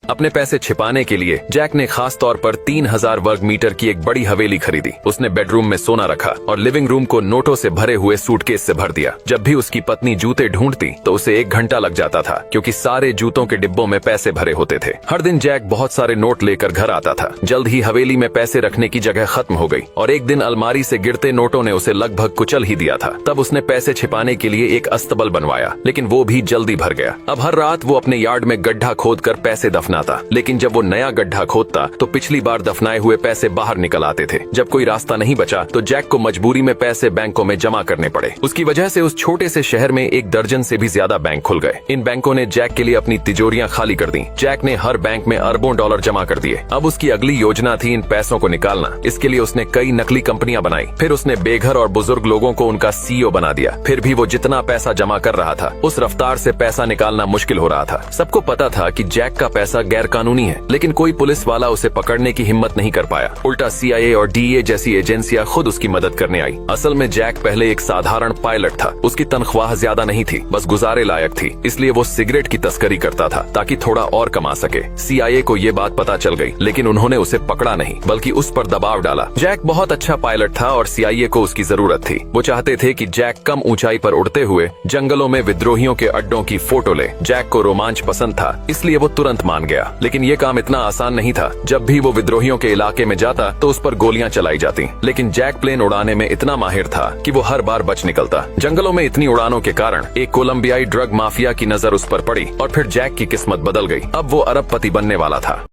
अपने पैसे छिपाने के लिए जैक ने खास तौर पर 3000 वर्ग मीटर की एक बड़ी हवेली खरीदी। उसने बेडरूम में सोना रखा और लिविंग रूम को नोटों से भरे हुए सूटकेस से भर दिया। जब भी उसकी पत्नी जूते ढूंढती तो उसे 1 घंटा लग जाता था, क्योंकि सारे जूतों के डिब्बों में पैसे भरे होते थे। हर दिन जैक बहुत सारे नोट लेकर घर आता था। जल्द ही हवेली में पैसे रखने की जगह खत्म हो गई और एक दिन अलमारी से गिरते नोटों ने उसे लगभग कुचल ही दिया था। तब उसने पैसे छिपाने के लिए एक अस्तबल बनवाया, लेकिन वो भी जल्दी भर गया। अब हर रात वो अपने यार्ड में गड्ढा खोदकर पैसे दफनाता, लेकिन जब वो नया गड्ढा खोदता तो पिछली बार दफनाए हुए पैसे बाहर निकल आते थे। जब कोई रास्ता नहीं बचा तो जैक को मजबूरी में पैसे बैंकों में जमा करने पड़े। उसकी वजह से उस छोटे से शहर में 1 दर्जन से भी ज्यादा बैंक खुल गए। इन बैंकों ने जैक के लिए अपनी तिजोरियां खाली कर दी। जैक ने हर बैंक में अरबों डॉलर जमा कर दिए। अब उसकी अगली योजना थी इन पैसों को निकालना। इसके लिए उसने कई नकली कंपनियां बनाई। फिर उसने बेघर और बुजुर्ग लोगों को उनका सीईओ बना दिया। फिर भी वो जितना पैसा जमा कर रहा था, उस रफ्तार से पैसा निकालना मुश्किल हो रहा था। सबको पता था कि जैक का पैसा गैर कानूनी है, लेकिन कोई पुलिस वाला उसे पकड़ने की हिम्मत नहीं कर पाया। उल्टा CIA और DEA जैसी एजेंसियां खुद उसकी मदद करने आई। असल में जैक पहले एक साधारण पायलट था। उसकी तनख्वाह ज्यादा नहीं थी, बस गुजारे लायक थी। इसलिए वो सिगरेट की तस्करी करता था ताकि थोड़ा और कमा सके। CIA को ये बात पता चल गई, लेकिन उन्होंने उसे पकड़ा नहीं, बल्कि उस पर दबाव डाला। जैक बहुत अच्छा पायलट था और CIA को उसकी जरूरत थी। वो चाहते थे कि जैक कम ऊंचाई पर उड़ते हुए जंगलों में विद्रोहियों के अड्डों की फोटो ले। जैक को रोमांच पसंद था, इसलिए वो तुरंत मान गया। लेकिन ये काम इतना आसान नहीं था। जब भी वो विद्रोहियों के इलाके में जाता तो उस पर गोलियां चलाई जाती। लेकिन जैक प्लेन उड़ाने में इतना माहिर था कि वो हर बार बच निकलता। जंगलों में इतनी उड़ानों के कारण एक कोलंबियाई ड्रग माफिया की नजर उस पर पड़ी और फिर जैक की किस्मत बदल गई। अब वो अरबपति बनने वाला था।